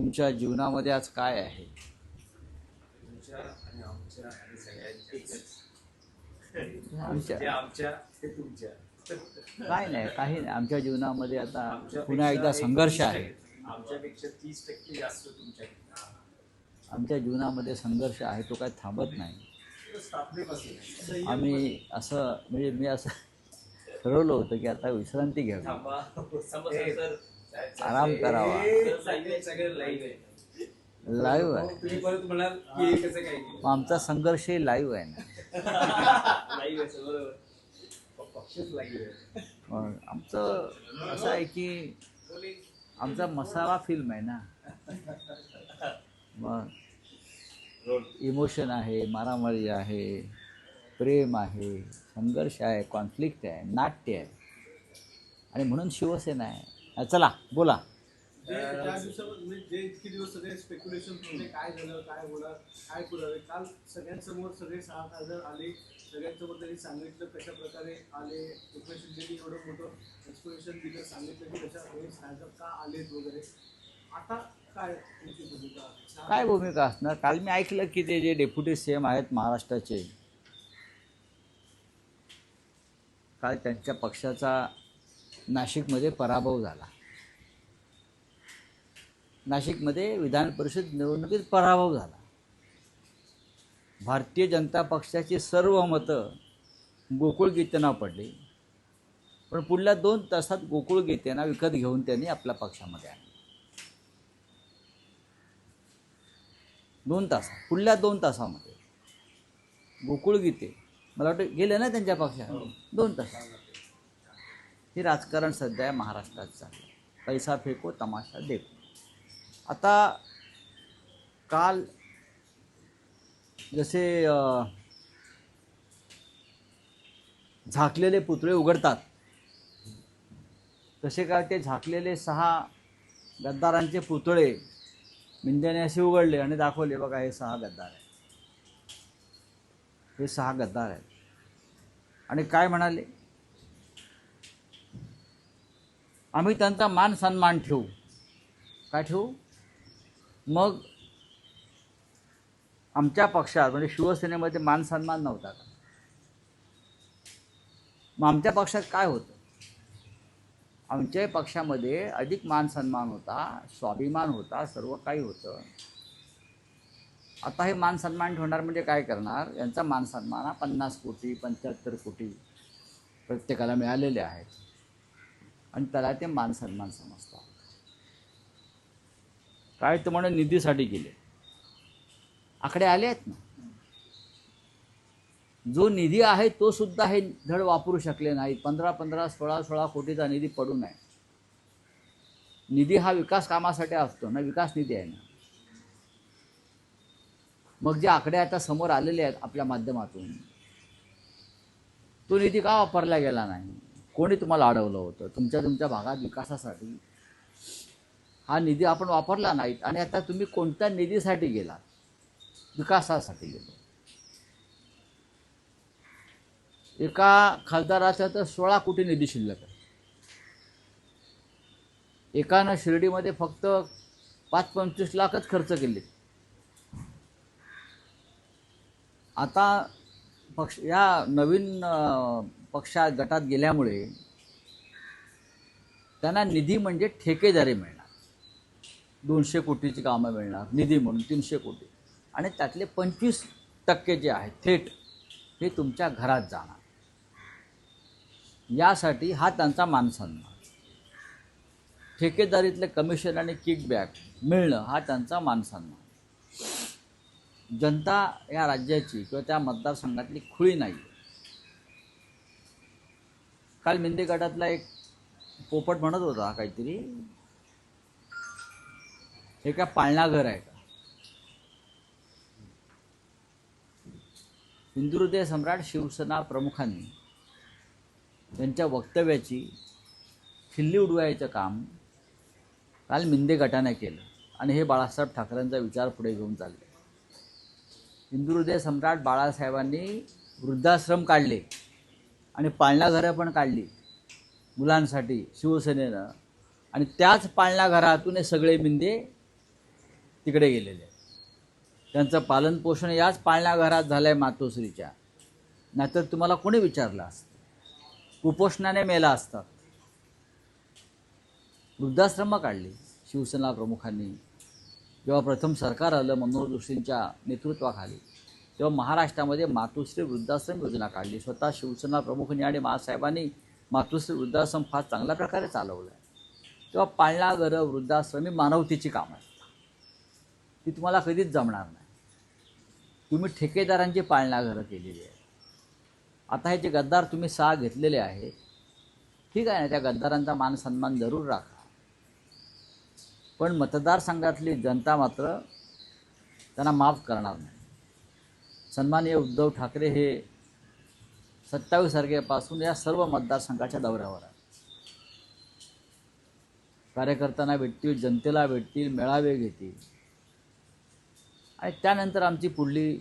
तुमच्या जीवनामध्ये आज काय आहे? काय नाही, काही नाही. आमच्या जीवनामध्ये आता पुन्हा एकदा संघर्ष आहे. आमच्यापेक्षा 30% जास्त तुमच्याकडे. आमच्या जीवनामध्ये संघर्ष आहे, तो काय थांबत नाही. आम्ही असं म्हणजे मी असं ठरवलं होतं की आता विश्रांती घ्यावी, आराम करावा. लाईव्ह आहे, मग आमचा संघर्षही लाईव्ह आहे ना. मग आमचं असं आहे की आमचा मसाला फिल्म आहे ना. मग इमोशन आहे, मारामारी आहे, प्रेम आहे, संघर्ष आहे, कॉन्फ्लिक्ट आहे, नाट्य आहे, आणि म्हणून शिवसेना आहे. चला बोला. त्या दिवसामध्ये जे इतके दिवस सगळे स्पेक्युलेशन होते, काय झालं, काय होणार, काय पुरावे, काल सगळ्यांसमोर सगळे 6 खासदार आले, सगळ्यांसमोर त्यांनी सांगितलं कशा प्रकारे आले. एकनाथ शिंदेनी एवढं मोठं एक्सप्लेनेशन दिलं, सांगितलं की कशा हे खासदार का आलेत वगैरे. आता काय तुमची भूमिका? काय भूमिका असणार? काल मी ऐकलं की ते जे डेप्युटी सीएम आहेत महाराष्ट्राचे, काल त्यांच्या पक्षाचा नाशिकमध्ये पराभव झाला. नाशिकमध्ये विधान परिषद निवडणुकीत पराभव झाला. भारतीय जनता पक्षाची सर्व मतं गोकुळ गीतेंना पडली, पण पुढल्या 2 तासात गोकुळ गीतेंना विकत घेऊन त्यांनी आपल्या पक्षामध्ये आणलं. 2 तासात, पुढल्या 2 तासामध्ये गोकुळ गीते मला वाटतं गेले ना त्यांच्या पक्षात 2 तासात. हे राजकारण सध्या महाराष्ट्रात चाललं. पैसा फेको तमाशा देखो. आता काल जसे झाकलेले पुतळे उघडतात, तसे काय ते झाकलेले 6 गद्दारांचे पुतळे मिंद्याने असे उघडले आणि दाखवले, बघा हे 6 गद्दार आहेत, हे 6 गद्दार आहेत. आणि काय म्हणाले, आम्ही त्यांचा मान सन्मान ठेवू. काय ठेवू? मग आमच्या पक्षात म्हणजे शिवसेनेमध्ये मान सन्मान नव्हता का? मग आमच्या पक्षात काय होतं? आमच्या पक्षामध्ये अधिक मान सन्मान होता, स्वाभिमान होता, सर्व काही होतं. आता हे मान सन्मान ठेवणार म्हणजे काय करणार? यांचा मान सन्मान हा 50 कोटी 75 कोटी प्रत्येकाला मिळालेले आहेत, आणि त्याला ते मान सन्मान समजतात. काय तर म्हणून निधीसाठी गेले. आकडे आले आहेत ना. जो निधी आहे तो सुद्धा हे धड वापरू शकले नाहीत. 15-15, 16-16 कोटीचा निधी पडून आहे. निधी हा विकास कामासाठी असतो ना, विकास निधी आहे ना. मग जे आकडे आता समोर आलेले आहेत आपल्या माध्यमातून, तो निधी का वापरला गेला नाही? कोणी तुम्हाला अडवलं होतं? तुमच्या भागात विकासासाठी हा निधी आपण वापरला नाहीत. आणि आता तुम्ही कोणत्या निधीसाठी गेलात? विकासासाठी गेलो. एका खासदाराचा तर 16 कोटी निधी शिल्लक आहे. एकानं शिर्डीमध्ये फक्त 5-25 लाखच खर्च केले. आता या नवीन पक्षात गटात गेल्यामुळे त्यांना निधी म्हणजे ठेकेदारी मिळणार. 200 कोटीची कामं मिळणार निधी म्हणून, 300 कोटी, आणि त्यातले 25% जे आहेत थेट हे तुमच्या घरात जाणार. यासाठी हा त्यांचा मानसन्मान. ठेकेदारीतले कमिशन आणि किकबॅक मिळणं हा त्यांचा मानसन्मान. जनता या राज्याची किंवा त्या मतदारसंघातली खुळी नाही. काल मिंदे गटातला एक पोपट म्हणत होता काहीतरी, हे काय पाळणाघर आहे का? हिंदुहृदय सम्राट शिवसेना प्रमुखांनी त्यांच्या वक्तव्याची खिल्ली उडवायचं काम काल मिंदे गटाने केलं, आणि हे बाळासाहेब ठाकरेंचा विचार पुढे घेऊन चालले. हिंदुहृदय सम्राट बाळासाहेबांनी वृद्धाश्रम काढले आणि पाळणाघरं पण काढली मुलांसाठी शिवसेनेनं, आणि त्याच पाळणाघरातून हे सगळे मिंदे तिकडे गेलेले आहेत. त्यांचं पालनपोषण याच पाळण्याघरात झालं आहे मातोश्रीच्या, नाहीतर तुम्हाला कोणी विचारलं असतं? कुपोषणाने मेला असतात. वृद्धाश्रमं काढली शिवसेना प्रमुखांनी. जेव्हा प्रथम सरकार आलं मनोहर जोशींच्या नेतृत्वाखाली, तेव्हा महाराष्ट्रामध्ये मातोश्री वृद्धाश्रम योजना काढली. स्वतः शिवसेना प्रमुखांनी आणि महासाहेबांनी मातोश्री वृद्धाश्रम फार चांगल्या प्रकारे चालवलं आहे. तेव्हा पाळणाघरं, वृद्धाश्रम ही मानवतेची कामं आहेत. ती तुम्हाला कधीच जमणार नाही. तुम्ही ठेकेदारांची पाळणाघरं केलेली आहेत. आता हे जे गद्दार तुम्ही 6 घेतलेले आहेत, ठीक आहे ना, त्या गद्दारांचा मान सन्मान जरूर राखा, पण मतदारसंघातली जनता मात्र त्यांना माफ करणार नाही. सन्माननीय उद्धव ठाकरे हे 27 तारखेपासून या सर्व मतदारसंघाच्या दौऱ्यावर आहे. कार्यकर्त्यांना भेटतील, जनतेला भेटतील, मेळावे घेतील आणि त्यानंतर आमची पुढली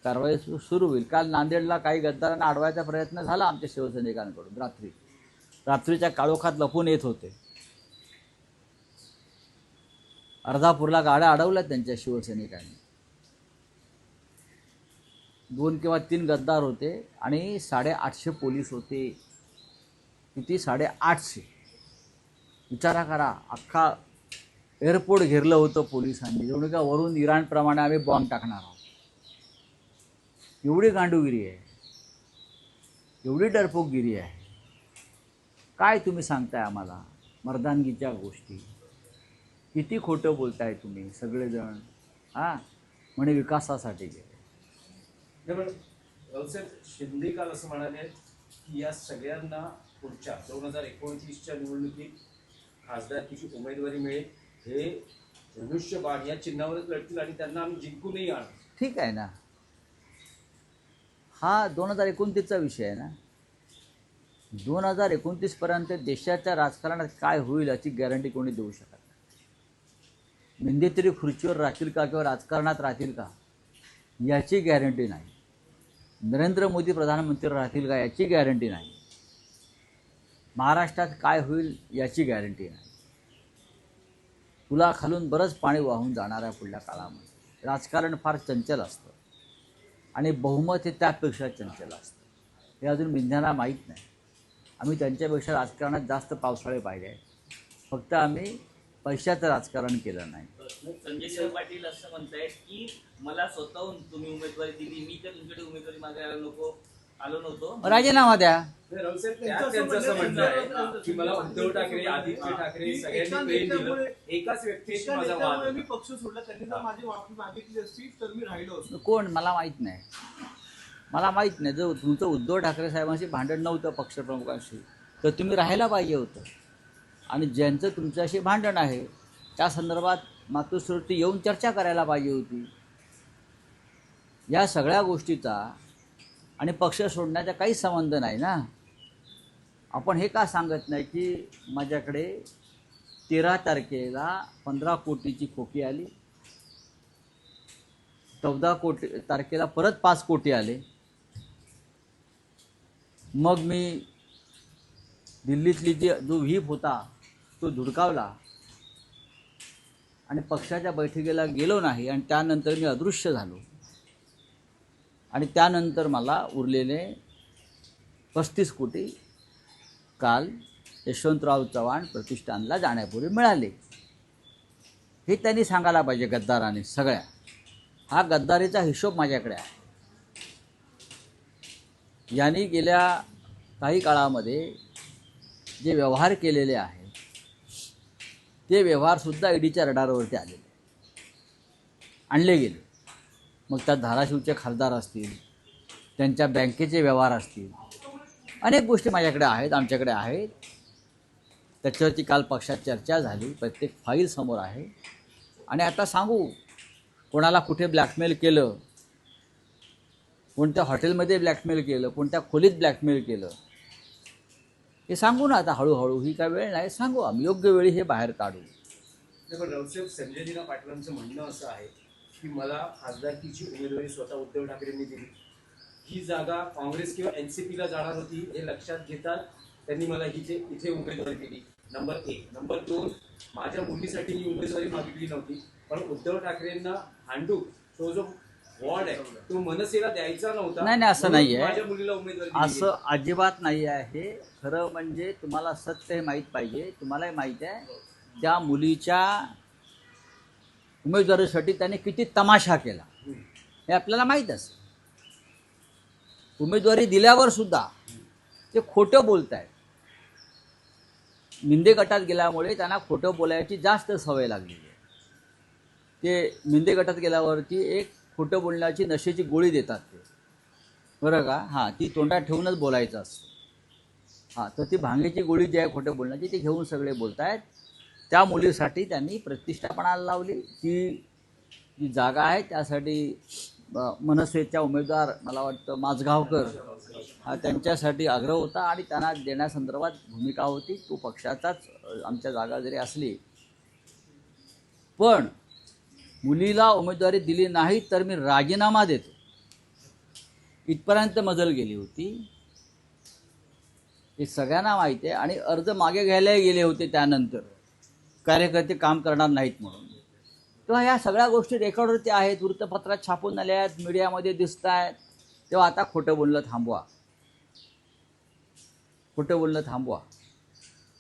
कारवाई सुरू होईल. काल नांदेडला काही गद्दारांना अडवायचा प्रयत्न झाला आमच्या शिवसैनिकांकडून. रात्रीच्या काळोखात लपून येत होते. अर्धापूरला गाड्या अडवल्या त्यांच्या शिवसैनिकांनी. 2 किंवा 3 गद्दार होते आणि 850 पोलीस होते. किती? 850. विचारा करा, अख्खा एअरपोर्ट घेरलं होतं पोलिसांनी. एवढं का वरून इराणप्रमाणे आम्ही बॉम्ब टाकणार आहोत. एवढी गांडूगिरी आहे, एवढी डरपोकगिरी आहे. काय तुम्ही सांगताय आम्हाला मर्दानगीच्या गोष्टी? किती खोटं बोलताय तुम्ही सगळेजण. म्हणे विकासासाठी गेले. नाही, पण रावसाहेब शिंदे काल असं म्हणाले की या सगळ्यांना पुढच्या 2029च्या निवडणुकीत खासदारकीची उमेदवारी मिळेल, हे धनुष्यबाण या चिन्हावरच लढतील आणि त्यांना आम्ही जिंकूनही आणू. ठीक आहे ना, हा 2029चा विषय आहे ना. 2029 पर्यंत देशाच्या राजकारणात काय होईल याची गॅरंटी कोणी देऊ शकत नाही. मिंदे तरी खुर्चीवर राहतील का किंवा राजकारणात राहतील का याची गॅरंटी नाही. नरेंद्र मोदी प्रधानमंत्री राहतील का याची गॅरंटी नाही. महाराष्ट्रात काय होईल याची गॅरंटी नाही. पुलाखालून बरंच पाणी वाहून जाणार आहे पुढल्या काळामध्ये. राजकारण फार चंचल असतं आणि बहुमत हे त्यापेक्षा चंचल असतं. हे अजून मिंध्यांना माहीत नाही. आम्ही त्यांच्यापेक्षा राजकारणात जास्त पावसाळे पाहिले आहेत. फक्त आम्ही पैशाचं राजकारण केलं नाही. संजय पाटील असं म्हणतायत की मला स्वतःहून तुम्ही उमेदवारी दिली, मी तर तुमच्याकडे उमेदवारी मागायला आलो नव्हतो, राजीनामा द्या. रावसाहेब त्यांचं असं म्हणणं आहे की मला उद्धव ठाकरे, आदित्य ठाकरे सगळ्यांनी प्रेम दिलं, एकाच व्यक्तीशी माझा वाद. मी पक्ष सोडला, त्यांनी जर माझी माफी मागितली असती तर मी राहिलो असतो. कोण? मला माहीत नाही. मला माहीत नाही. जर तुमचं उद्धव ठाकरे साहेबांशी भांडण नव्हतं पक्षप्रमुखांशी, तर तुम्ही राहायला पाहिजे होतं. आणि ज्यांचं तुमच्याशी भांडण आहे त्या संदर्भात मातोश्रीवरती येऊन चर्चा करायला पाहिजे होती. या सगळ्या गोष्टीचा आणि पक्ष सोडण्याचा काही संबंध नाही ना. आपण हे का सांगत नाही की माझ्याकडे 13 तारखेला 15 कोटीची खोकी आली, 14 तारखेला परत 5 कोटी आले. मग मी दिल्लीतली जो व्हीप होता तो धुडकावला आणि पक्षाच्या बैठकीला गेलो नाही आणि त्यानंतर मी अदृश्य झालो. आणि त्यानंतर मला उरलेले 35 कोटी काल यशवंतराव चव्हाण प्रतिष्ठानला जाण्यापूर्वी मिळाले. हे त्यांनी सांगायला पाहिजे गद्दाराने सगळ्या. हा गद्दारीचा हिशोब माझ्याकडे आहे. यांनी गेल्या काही काळामध्ये जे व्यवहार केलेले आहेत ते व्यवहारसुद्धा ईडीच्या रडारवरती आणले गेले. मग त्यात धाराशिवचे खासदार असतील, त्यांच्या बँकेचे व्यवहार असतील, अनेक गोष्टी माझ्याकडे आहेत, आमच्याकडे आहेत. त्याच्यावरती काल पक्षात चर्चा झाली. प्रत्येक फाईल समोर आहे. आणि आता सांगू कोणाला कुठे ब्लॅकमेल केलं, कोणत्या हॉटेलमध्ये ब्लॅकमेल केलं, कोणत्या खोलीत ब्लॅकमेल केलं, हे सांगू ना आता हळूहळू. ही काय वेळ नाही, सांगू आम्ही योग्य वेळी हे बाहेर काढू. पण रावसाहेब संजय दिना पाटलांचं म्हणणं असं आहे की मला खासदारकीची उमेदवारी स्वतः उद्धव ठाकरेंनी दिली. ही जागा काँग्रेस किंवा NCPला जाणार होती हे लक्षात घेता त्यांनी मला इथे उमेदवारी दिली. नंबर 1. नंबर 2, माझ्या मुलीसाठी ही उमेदवारी मागितली नव्हती. पण उद्धव ठाकरेंना हांडूक तो जो वॉर्ड आहे तो मनसेला द्यायचा नव्हता. नाही, असं म्हणून नाहीये. माझ्या मुलीला उमेदवारी दिली गेली. असं अजिबात नाही आहे. खरं म्हणजे तुम्हाला सत्य हे माहीत पाहिजे. तुम्हालाही माहीत आहे त्या मुलीच्या उमेदवारीसाठी त्याने किती तमाशा केला हे आपल्याला माहीत असेल. उमेदवारी दिल्यावर सुद्धा ते खोटं बोलत आहेत. मिंदे गटात गेल्यामुळे त्यांना खोटं बोलायची जास्त सवय लागलेली आहे. ते मिंदे गटात गेल्यावरती एक खोटं बोलण्याची नशेची गोळी देतात ते, बरं का. हां, ती तोंडात ठेवूनच बोलायचं असतं. हां, तर ती भांगेची गोळी जी आहे खोटं बोलण्याची ती घेऊन सगळे बोलत आहेत. त्या मुलीसाठी त्यांनी प्रतिष्ठा पणाला लावली. ती जी जागा आहे त्यासाठी मनसेच्या उमेदवार मला वाटतं माझगावकर हा त्यांच्यासाठी आग्रह होता आणि त्यांना देण्यासंदर्भात भूमिका होती. तो पक्षाचाच आमच्या जागा जरी असली पण मुलीला उमेदवारी दिली नाही तर मी राजीनामा देतो इथपर्यंत मजल गेली होती. हे सगळ्यांना माहिती आहे. आणि अर्ज मागे घ्यायलाही गेले होते त्यानंतर कार्यकर्ते काम करणार नाहीत म्हणून. तेव्हा ह्या सगळ्या गोष्टी रेकॉर्डवरती आहेत, वृत्तपत्रात छापून आल्या आहेत, मीडियामध्ये दिसत आहेत. तेव्हा आता खोटं बोलणं थांबवा, खोटं बोलणं थांबवा.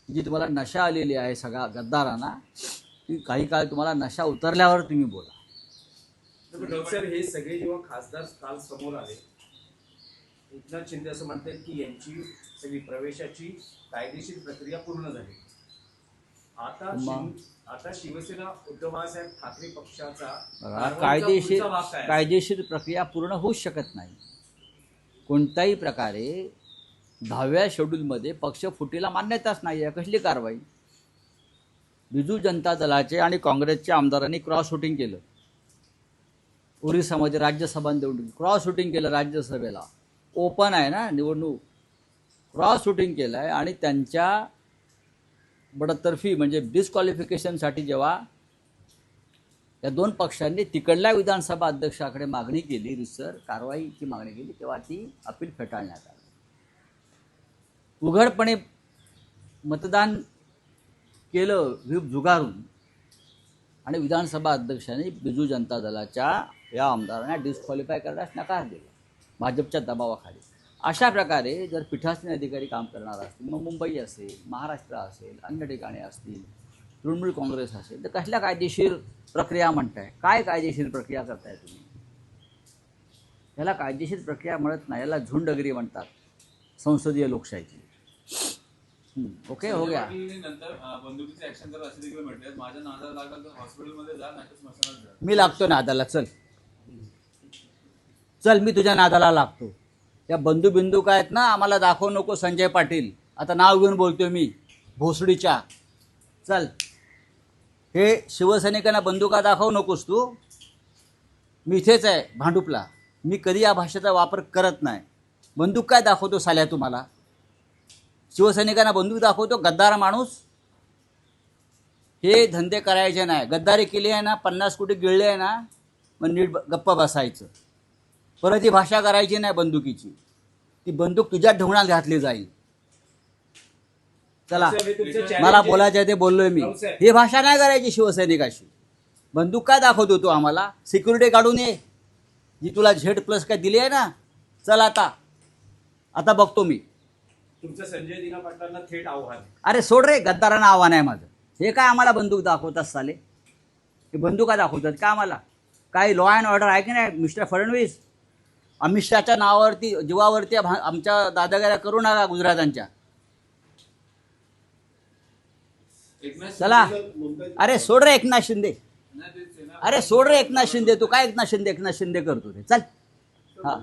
जी तुम्हाला नशा आलेली आहे सगळ्या गद्दारांना, ती काही काळ तुम्हाला नशा उतरल्यावर तुम्ही बोला. सर, हे सगळे जेव्हा खासदार काल समोर आले, एकनाथ शिंदे असं म्हणतात की यांची सगळी प्रवेशाची कायदेशीर प्रक्रिया पूर्ण झाली. आता शिवसेना उद्धव बाळासाहेब ठाकरे पक्षाचा कायदेशीर प्रक्रिया पूर्ण होऊच शकत नाही. कोणत्याही प्रकारे 10व्या शेड्यूलमध्ये पक्ष फुटीला मान्यताच नाही आहे. कसली कारवाई? बिजू जनता दलाचे आणि काँग्रेसच्या आमदारांनी क्रॉस वोटिंग केलं. ओरिसामध्ये राज्यसभा निवडणूक क्रॉस वोटिंग केलं. राज्यसभेला ओपन आहे ना निवडणूक, क्रॉस वोटिंग केलं आहे. आणि त्यांच्या बडतर्फी म्हणजे डिस्क्वालिफिकेशनसाठी जेव्हा या दोन पक्षांनी तिकडल्या विधानसभा अध्यक्षाकडे मागणी केली, रिसर कारवाईची मागणी केली, तेव्हा ती अपील फेटाळण्यात आली. उघडपणे मतदान केलं व्हीप झुगारून आणि विधानसभा अध्यक्षांनी बिजू जनता दलाच्या या आमदारांना डिस्क्वालिफाय करण्यास नकार दिला भाजपच्या दबावाखाली. अशा प्रकारे जर पीठासीन अधिकारी काम करणार असतील, मग मुंबई असेल, महाराष्ट्र असेल, अन्य ठिकाणी असतील, तृणमूल काँग्रेस असेल, तर कसल्या कायदेशीर प्रक्रिया म्हणताय? काय कायदेशीर प्रक्रिया करताय तुम्ही? याला कायदेशीर प्रक्रिया म्हणत नाही, याला झुंडगिरी म्हणतात संसदीय लोकशाहीची. ओके, हो गया. नंतर बंदुकीचे ऍक्शन जर असे देखील म्हटले, माझ्या नादाला लागला तर हॉस्पिटलमध्ये जा, नाही तर स्मशानात जा. मी लागतो नादाला, चल मी तुझ्या नादाला लागतो. त्या बंधू काय आहेत ना, आम्हाला दाखवू नको संजय पाटील, आता नाव घेऊन बोलतोय मी, भोसडीच्या. चल, हे शिवसैनिकांना बंदुका दाखवू नकोस तू. मी इथेच आहे भांडुपला, मी कधी या भाषेचा वापर करत नाही. बंदूक काय दाखवतो साल्या तुम्हाला? शिवसैनिकांना बंदूक दाखवतो, गद्दार माणूस. हे धंदे करायचे नाही. गद्दारी केली आहे ना, 50 कोटी गिळले आहे ना, मग नीट गप्प बसायचं. परत ही भाषा करायची नाही बंदुकीची. ती बंदूक तुझ्या ढोंगणात घातली जाईल. चला, मला बोलायचं आहे ते बोललोय मी. ही भाषा नाही करायची शिवसैनिकाशी. बंदूक काय दाखवतो तू आम्हाला? सिक्युरिटी काढून ये, जी तुला Z+ काय दिली आहे ना. चल आता बघतो मी. तुमचं संजय दिना पाटलांना थेट आव्हान. अरे सोड रे, गद्दारांना आव्हान आहे माझं. हे काय आम्हाला बंदूक दाखवतात साले? हे बंदुका दाखवतात का आम्हाला? काही लॉ अँड ऑर्डर आहे की नाही मिस्टर फडणवीस? अमित शहाच्या नावावरती जीवावरती आमच्या दादागिऱ्या करू नका गुजरातांच्या. चला, अरे सोड रे एकनाथ शिंदे. अरे सोड रे एकनाथ शिंदे. तू काय एकनाथ शिंदे करतो रे? चल. हाँ,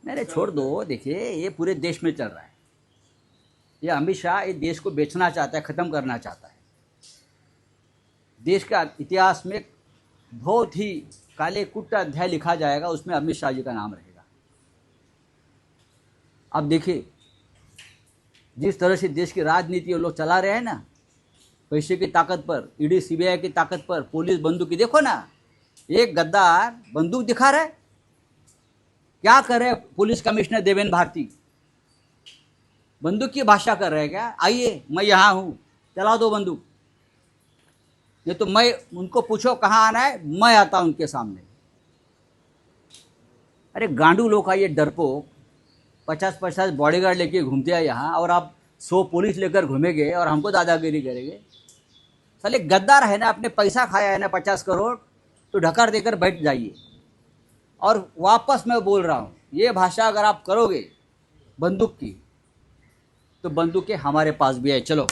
नहीं रे, छोड़ दो. देखिए, ये पूरे देश में चल रहा है. ये अमित शाह ये देश को बेचना चाहता है, ख़त्म करना चाहता है. देश का इतिहास में बहुत ही काले कुट्ट अध्याय लिखा जाएगा, उसमें अमित शाह जी का नाम रहेगा. अब देखिए, जिस तरह से देश की राजनीति लोग चला रहे हैं ना, पैसे की ताकत पर, ईडी सीबीआई की ताकत पर, पुलिस बंदूक, देखो ना, एक गद्दार बंदूक दिखा रहा है. क्या कर रहे पुलिस कमिश्नर देवेंद्र भारती? बंदूक की भाषा कर रहे हैं क्या? आइए मैं यहाँ हूँ, चला दो बंदूक। नहीं तो मैं उनको पूछो कहाँ आना है, मैं आता हूँ उनके सामने। अरे गांडू लोग का ये डरपोक 50-50 बॉडीगार्ड लेके घूमते हैं यहाँ, और आप 100 पुलिस लेकर घूमेंगे और हमको दादागिरी करेंगे। साले गद्दार है ना, आपने पैसा खाया है ना 50 करोड़, तो ढकार देकर बैठ जाइए। और वापस मैं बोल रहा हूँ, ये भाषा अगर आप करोगे बंदूक की, तो बंदूकें हमारे पास भी है। चलो।